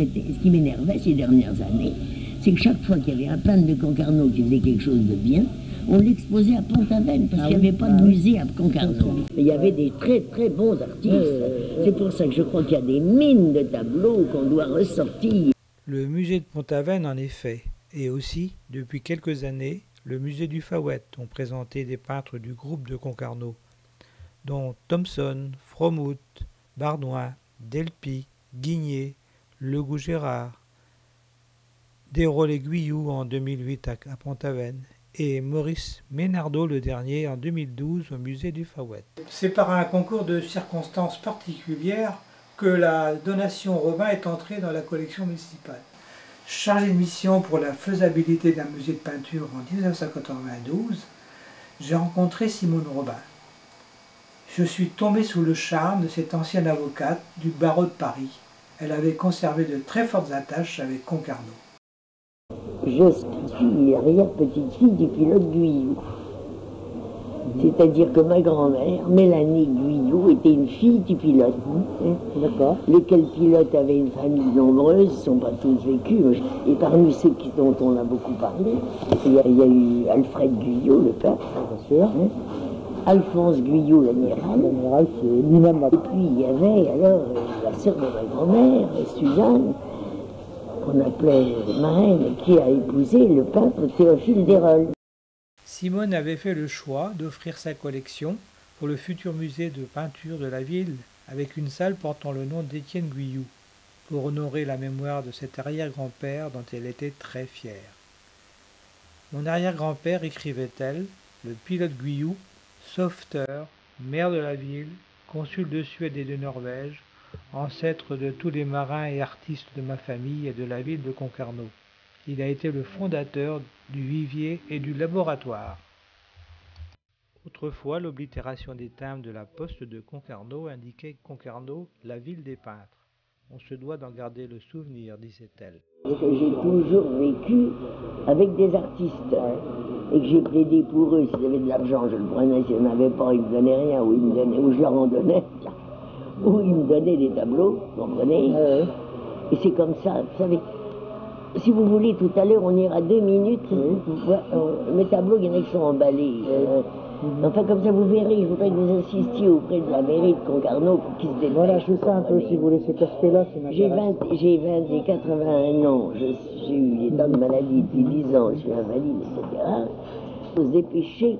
Ce qui m'énervait ces dernières années, c'est que chaque fois qu'il y avait un peintre de Concarneau qui faisait quelque chose de bien, on l'exposait à Pont-Aven, parce qu'il n'y avait pas de musée à Concarneau. Mais il y avait des très très bons artistes. C'est pour ça que je crois qu'il y a des mines de tableaux qu'on doit ressortir. Le musée de Pont-Aven, en effet, et aussi, depuis quelques années, le musée du Fawet ont présenté des peintres du groupe de Concarneau, dont Thomson, Fromhout, Bardouin, Delpy, Guigné, Legout-Gérard, Desrolles et Guyou en 2008 à Pont-Aven et Maurice Ménardeau le dernier en 2012 au musée du Fawet. C'est par un concours de circonstances particulières que la donation Robin est entrée dans la collection municipale. Chargé de mission pour la faisabilité d'un musée de peinture en 1992, j'ai rencontré Simone Robin. Je suis tombé sous le charme de cette ancienne avocate du barreau de Paris. Elle avait conservé de très fortes attaches avec Concarneau. Je suis arrière-petite-fille du pilote Guyou. C'est-à-dire que ma grand-mère, Mélanie Guyou, était une fille du pilote. D'accord. Lesquels pilotes avaient une famille nombreuse, ils ne sont pas tous vécus. Et parmi ceux dont on a beaucoup parlé, il y a eu Alfred Guyot, le peintre, bien sûr. Alphonse Guyot, l'amiral. L'amiral, c'est lui-même. Et puis il y avait alors la sœur de ma grand-mère, Suzanne, qu'on appelait marraine, qui a épousé le peintre Théophile Desrolles. Simone avait fait le choix d'offrir sa collection pour le futur musée de peinture de la ville, avec une salle portant le nom d'Étienne Guyou, pour honorer la mémoire de cet arrière-grand-père dont elle était très fière. Mon arrière-grand-père, écrivait-elle, le pilote Guyou, sauveteur, maire de la ville, consul de Suède et de Norvège, ancêtre de tous les marins et artistes de ma famille et de la ville de Concarneau. Il a été le fondateur du vivier et du laboratoire. Autrefois, l'oblitération des timbres de la poste de Concarneau indiquait Concarneau, la ville des peintres. On se doit d'en garder le souvenir, disait-elle. J'ai toujours vécu avec des artistes et que j'ai plaidé pour eux. S'ils avaient de l'argent, je le prenais. S'ils n'en avaient pas, ils me donnaient rien, ou je leur en donnais, ou ils me donnaient des tableaux, vous comprenez? Et c'est comme ça, vous savez. Si vous voulez, tout à l'heure, on ira 2 minutes. Mes tableaux, il y en a qui sont emballés. Enfin, comme ça, vous verrez, je voudrais que vous insistiez auprès de la mairie de Concarneau pour qu'ils se dépêchent. Voilà, c'est ça un peu, si vous voulez, cet aspect-là qui m'intéresse. J'ai 81 ans, j'ai eu des tas de maladies depuis 10 ans, je suis invalide, etc. Il faut se dépêcher.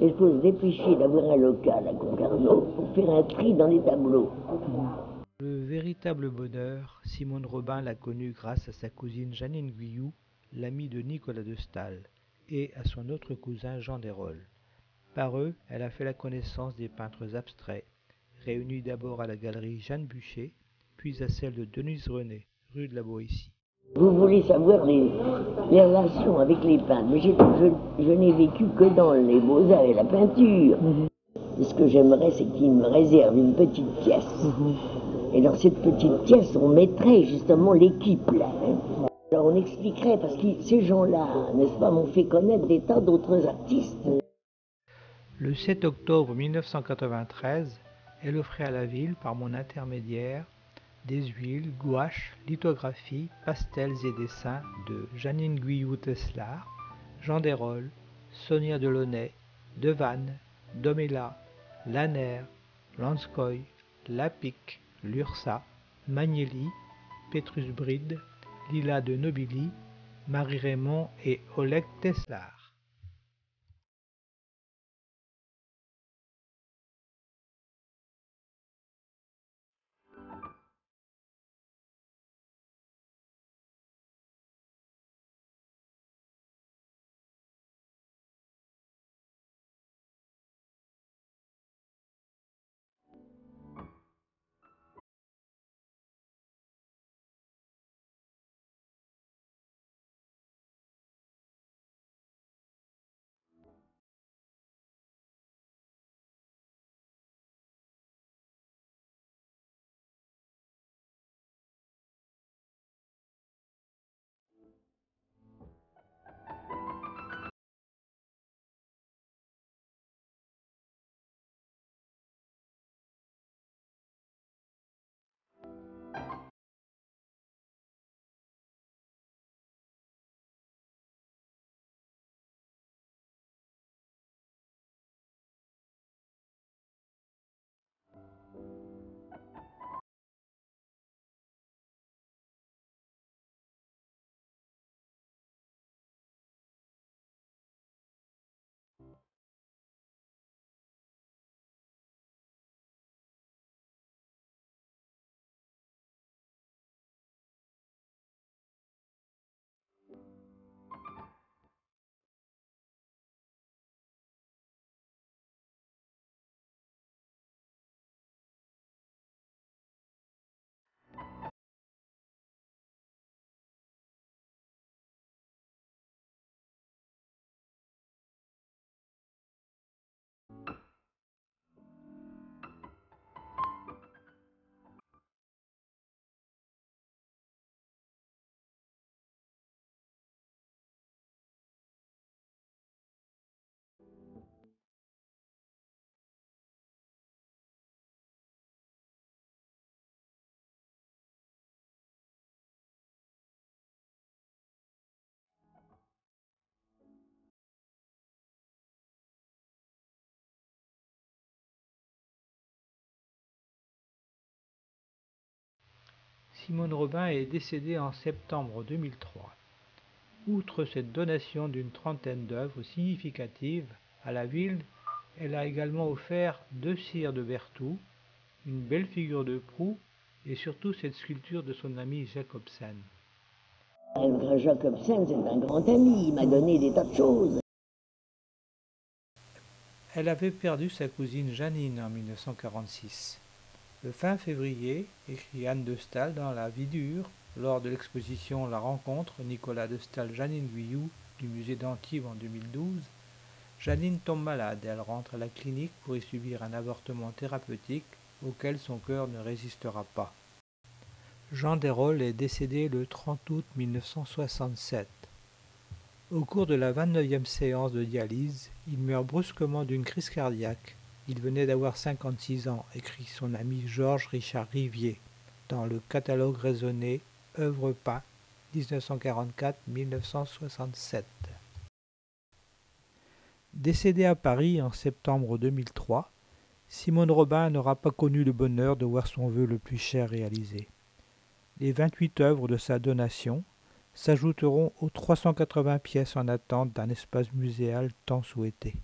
Et il faut se dépêcher d'avoir un local à Concarneau pour faire un tri dans les tableaux. Le véritable bonheur, Simone Robin l'a connu grâce à sa cousine Jeannine Guyou, l'amie de Nicolas de Staël, et à son autre cousin Jean Desrolles. Par eux, elle a fait la connaissance des peintres abstraits, réunis d'abord à la galerie Jeanne Bucher, puis à celle de Denise René, rue de la Boétie. Vous voulez savoir les relations avec les peintres, mais je n'ai vécu que dans les beaux-arts et la peinture. Et ce que j'aimerais, c'est qu'ils me réservent une petite pièce. Et dans cette petite pièce, on mettrait justement l'équipe là. Alors on expliquerait, parce que ces gens-là, n'est-ce pas, m'ont fait connaître des tas d'autres artistes. Le 7 octobre 1993, elle offrait à la ville, par mon intermédiaire, des huiles, gouaches, lithographies, pastels et dessins de Jeannine Guyou-Teslar, Jean Desrolles, Sonia Delaunay, Devanne, Domela, Lanner, Lanskoy, Lapic, Lursa, Magnelli, Petrus Bride, Lila de Nobili, Marie Raymond et Oleg Teslar. Simone Robin est décédée en septembre 2003. Outre cette donation d'une trentaine d'œuvres significatives à la ville, elle a également offert 2 cires de Berthoud, une belle figure de proue et surtout cette sculpture de son ami Jacobsen. Jacobsen, c'est un grand ami, il m'a donné des tas de choses. Elle avait perdu sa cousine Janine en 1946. Le fin février, écrit Anne de Staël dans La Vie dure, lors de l'exposition La Rencontre Nicolas de Staël-Janine Guyou du musée d'Antibes en 2012, Janine tombe malade. Elle rentre à la clinique pour y subir un avortement thérapeutique auquel son cœur ne résistera pas. Jean Desrolles est décédé le 30 août 1967. Au cours de la 29e séance de dialyse, il meurt brusquement d'une crise cardiaque. Il venait d'avoir 56 ans, écrit son ami Georges Richard Rivier dans le catalogue raisonné Œuvres peintes 1944-1967. Décédée à Paris en septembre 2003, Simone Robin n'aura pas connu le bonheur de voir son vœu le plus cher réalisé. Les 28 œuvres de sa donation s'ajouteront aux 380 pièces en attente d'un espace muséal tant souhaité.